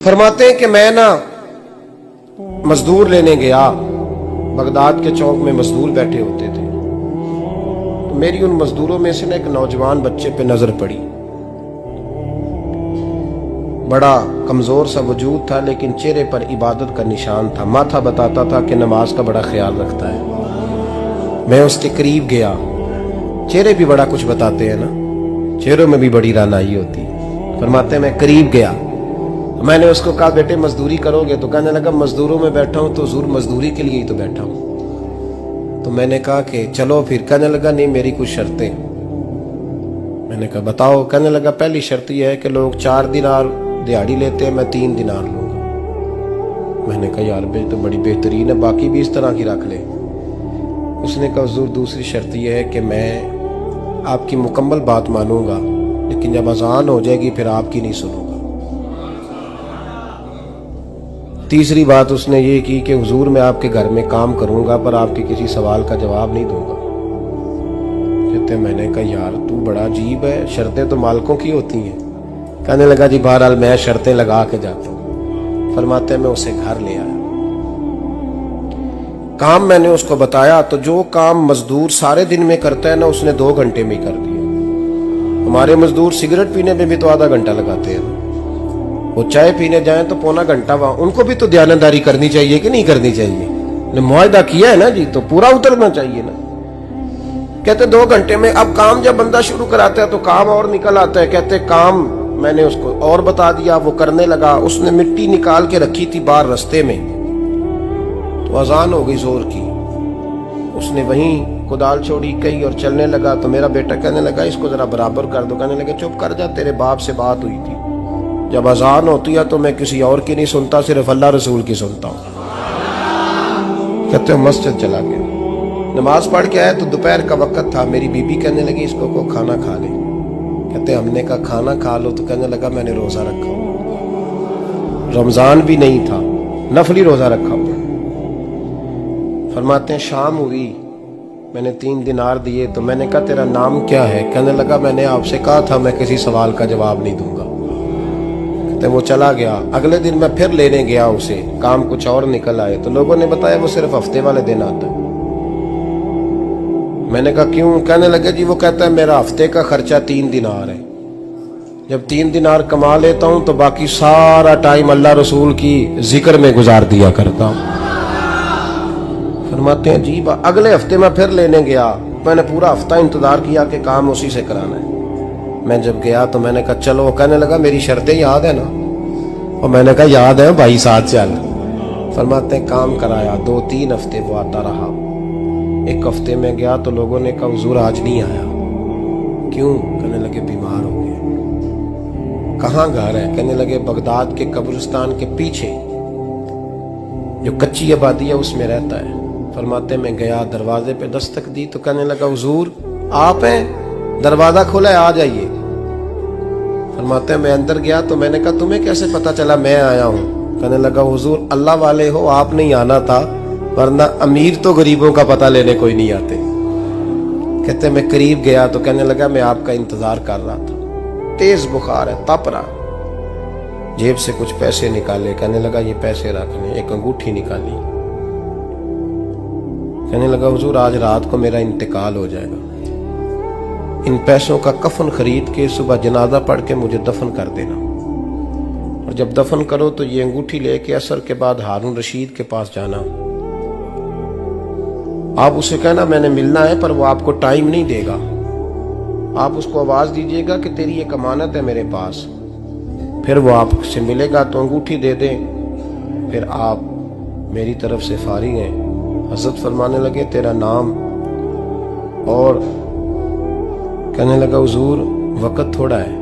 फरमाते हैं कि मैं ना मजदूर लेने गया, बगदाद के चौक में मजदूर बैठे होते थे, तो मेरी उन मजदूरों में से ना एक नौजवान बच्चे पे नजर पड़ी। बड़ा कमजोर सा वजूद था, लेकिन चेहरे पर इबादत का निशान था। माथा बताता था कि नमाज का बड़ा ख्याल रखता है। मैं उसके करीब गया। चेहरे भी बड़ा कुछ बताते हैं ना, चेहरों में भी बड़ी रानाई होती है। फरमाते मैं करीब गया, मैंने उसको कहा बेटे मजदूरी करोगे? तो कहने लगा मजदूरों में बैठा हूं तो हुजूर मजदूरी के लिए ही तो बैठा हूं। तो मैंने कहा कि चलो फिर। कहने लगा नहीं, मेरी कुछ शर्तें। मैंने कहा बताओ? कहने लगा पहली शर्त यह है कि लोग 4 दिनार दिहाड़ी लेते हैं, मैं 3 दिनार लूंगा। मैंने कहा यार बे तो बड़ी बेहतरीन है, बाकी भी इस तरह की रख ले। उसने कहा हुजूर दूसरी शर्त यह है कि मैं आपकी मुकम्मल बात मानूंगा, लेकिन जब अजान हो जाएगी फिर आपकी नहीं सुनूंगा। तीसरी बात उसने ये की कि हुजूर मैं आपके घर में काम करूंगा पर आपके किसी सवाल का जवाब नहीं दूंगा। कहते मैंने कहा यार तू बड़ा अजीब है, शर्तें तो मालिकों की होती हैं। कहने लगा जी बहरहाल मैं शर्तें लगा के जाता हूं। फरमाते मैं उसे घर ले आया, काम मैंने उसको बताया, तो जो काम मजदूर सारे दिन में करता है ना उसने 2 घंटे में ही कर दिया। हमारे मजदूर सिगरेट पीने में भी तो आधा घंटा लगाते हैं, वो चाय पीने जाएं तो पौना घंटा वहां। उनको भी तो दयानतदारी करनी चाहिए कि नहीं करनी चाहिए? ने मुआहदा किया है ना जी, तो पूरा उतरना चाहिए ना। कहते 2 घंटे में। अब काम जब बंदा शुरू कराता है तो काम और निकल आता है। कहते काम मैंने उसको और बता दिया, वो करने लगा। उसने मिट्टी निकाल के रखी थी बाहर रास्ते में, तो अजान हो गई जोर की। उसने वहीं कुदाल छोड़ी कही और चलने लगा। तो मेरा बेटा कहने लगा इसको जरा बराबर कर दो। कहने लगा चुप कर जा, तेरे बाप से बात हुई थी, जब अजान होती है तो मैं किसी और की नहीं सुनता, सिर्फ अल्लाह रसूल की सुनता हूँ। कहते मस्जिद चला गया, नमाज पढ़ के आया तो दोपहर का वक्त था। मेरी बीबी कहने लगी इसको को खाना खा ले। कहते हमने कहा खाना खा लो, तो कहने लगा मैंने रोजा रखा हुआ, रमजान भी नहीं था, नफली रोजा रखा हुआ। फरमाते हैं शाम हुई, मैंने 3 दिनार दिए, तो मैंने कहा तेरा नाम क्या है? कहने लगा मैंने आपसे कहा था मैं किसी सवाल का जवाब नहीं दूंगा। कहते वो चला गया। अगले दिन मैं फिर लेने गया उसे, काम कुछ और निकल आए, तो लोगों ने बताया वो सिर्फ हफ्ते वाले दिन आता है। मैंने कहा क्यों? कहने लगे जी वो कहता है मेरा हफ्ते का खर्चा 3 दिनार है, जब 3 दिनार कमा लेता हूं तो बाकी सारा टाइम अल्लाह रसूल की जिक्र में गुजार दिया करता हूं। फरमाते हैं जी अगले हफ्ते मैं फिर लेने गया, मैंने पूरा हफ्ता इंतजार किया कि काम उसी से कराना है। मैं जब गया तो मैंने कहा चलो। कहने लगा मेरी शर्तें याद है ना? और मैंने कहा याद है भाई, साथ चल। फरमाते हैं काम कराया, 2-3 हफ्ते वो आता रहा। एक हफ्ते में गया तो लोगों ने कहा हुजूर आज नहीं आया। क्यों? कहने लगे बीमार हो गए। कहाँ घर है? कहने लगे बगदाद के कब्रिस्तान के पीछे जो कच्ची आबादी है उसमें रहता है। फरमाते मैं गया, दरवाजे पे दस्तक दी तो कहने लगा हुजूर आप हैं? दरवाजा खोला है, आ जाइए। फरमाते मैं अंदर गया तो मैंने कहा तुम्हें कैसे पता चला मैं आया हूँ? कहने लगा हुजूर अल्लाह वाले हो, आप नहीं आना था, वरना अमीर तो गरीबों का पता लेने कोई नहीं आते। कहते मैं करीब गया तो कहने लगा मैं आपका इंतजार कर रहा था, तेज बुखार है, तप रहा। जेब से कुछ पैसे निकाले, कहने लगा ये पैसे रखने। एक अंगूठी निकाली, कहने लगा हुजूर आज रात को मेरा इंतकाल हो जाएगा, इन पैसों का कफन खरीद के सुबह जनाजा पढ़ के मुझे दफन कर देना, और जब दफन करो तो ये अंगूठी लेके असर के बाद हारून रशीद के पास जाना। आप उसे कहना मैंने मिलना है, पर वो आपको टाइम नहीं देगा। आप उसको आवाज दीजिएगा कि तेरी एक अमानत है मेरे पास, फिर वो आपसे मिलेगा तो अंगूठी दे दें, फिर आप मेरी तरफ से फारिग हैं। हजरत फरमाने लगे तेरा नाम? और कहने लगा हुजूर वक्त थोड़ा है,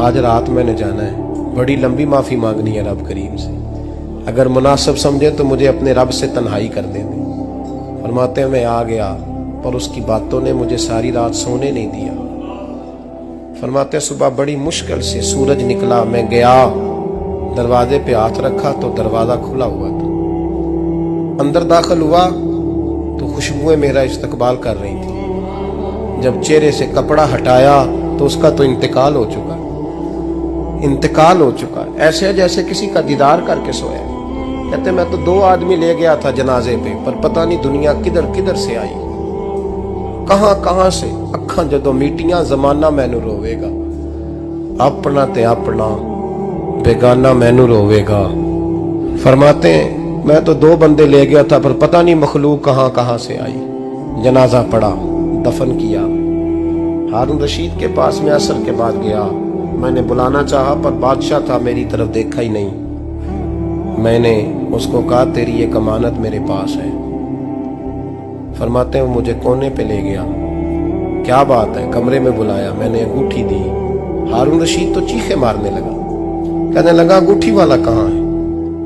आज रात मैंने जाना है, बड़ी लंबी माफी मांगनी है रब करीम से, अगर मुनासिब समझे तो मुझे अपने रब से तन्हाई कर दे। फरमाते हैं मैं आ गया, पर उसकी बातों ने मुझे सारी रात सोने नहीं दिया। फरमाते हैं सुबह बड़ी मुश्किल से सूरज निकला, मैं गया दरवाजे पे हाथ रखा तो दरवाजा खुला हुआ था। अंदर दाखिल हुआ तो खुशबुएं मेरा इस्तकबाल कर रही थी। जब चेहरे से कपड़ा हटाया तो उसका तो इंतकाल हो चुका। इंतकाल हो चुका है, ऐसे है जैसे किसी का दीदार करके सोया है। कहते मैं तो 2 आदमी ले गया था जनाजे पे, पर पता नहीं दुनिया किधर किधर से आई, कहां कहां से। अखां जदों मीटियां जमाना मैनू रोवेगा, अपना ते अपना बेगाना मैनू रोवेगा। फरमाते हैं मैं तो 2 बंदे ले गया था, पर पता नहीं मखलूक कहां कहां से आई। जनाजा पड़ा, दफन किया। हारून रशीद के पास में असर के बाद गया, मैंने बुलाना चाहा पर बादशाह था, मेरी तरफ देखा ही नहीं। मैंने उसको कहा तेरी एक अमानत मेरे पास है। फरमाते हैं वो मुझे कोने पे ले गया, क्या बात है, कमरे में बुलाया, मैंने अंगूठी दी। हारून रशीद तो चीखे मारने लगा, कहने लगा अंगूठी वाला कहाँ है?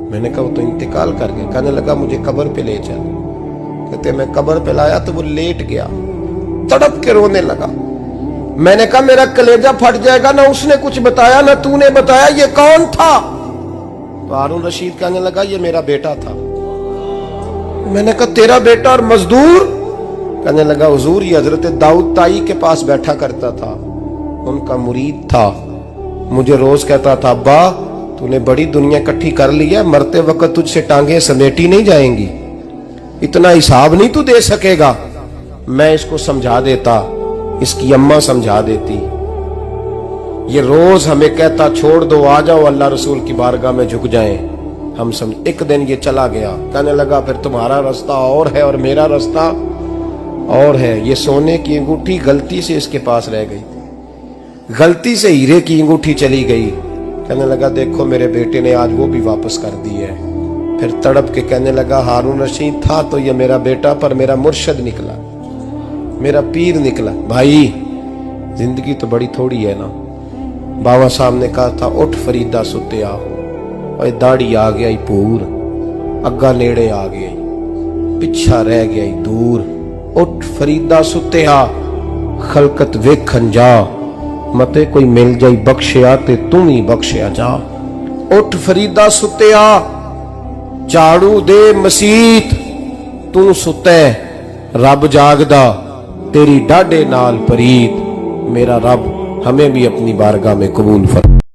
मैंने कहा वो तो इंतकाल कर गया। कहने लगा मुझे कब्र पे ले चल। कहते मैं कब्र पे लाया तो वो लेट गया, तड़प के रोने लगा। मैंने कहा मेरा कलेजा फट जाएगा, ना उसने कुछ बताया ना तूने बताया, ये कौन था? तो हारून रशीद कहने लगा ये मेरा बेटा था। मैंने कहा तेरा बेटा और मजदूर? कहने लगा हुजूर ये हजरत दाऊद ताई के पास बैठा करता था, उनका मुरीद था, मुझे रोज कहता था अब्बा तूने बड़ी दुनिया इकट्ठी कर ली है, मरते वक्त तुझसे टांगे समेटी नहीं जाएंगी, इतना हिसाब नहीं तू दे सकेगा। मैं इसको समझा देता, इसकी अम्मा समझा देती। ये रोज हमें कहता छोड़ दो, आ जाओ अल्लाह रसूल की बारगाह में झुक जाएं। हम समझ। एक दिन ये चला गया, कहने लगा फिर तुम्हारा रास्ता और है और मेरा रास्ता और है। ये सोने की अंगूठी गलती से इसके पास रह गई, गलती से हीरे की अंगूठी चली गई। कहने लगा देखो मेरे बेटे ने आज वो भी वापस कर दी है। फिर तड़प के कहने लगा हारून रशीद था तो ये मेरा बेटा, पर मेरा मुर्शद निकला, मेरा पीर निकला। भाई जिंदगी तो बड़ी थोड़ी है ना। बाबा साहब ने कहा था उठ फरीदा सुते आ, और दाढ़ी आ गया ही पूर, अग्गा नेड़े आ गया, पिछा रह गया ही दूर। उठ फरीदा सुते आ, खलकत वेखन जा, मते कोई मिल जाई बख्शिया ते तू ही बख्शिया जा। उठ फरीदा सुते आ, झाड़ू दे मसीत, तू सुते रब जागदा, तेरी डाडे नाल परीत। मेरा रब हमें भी अपनी बारगाह में कबूल फरमा।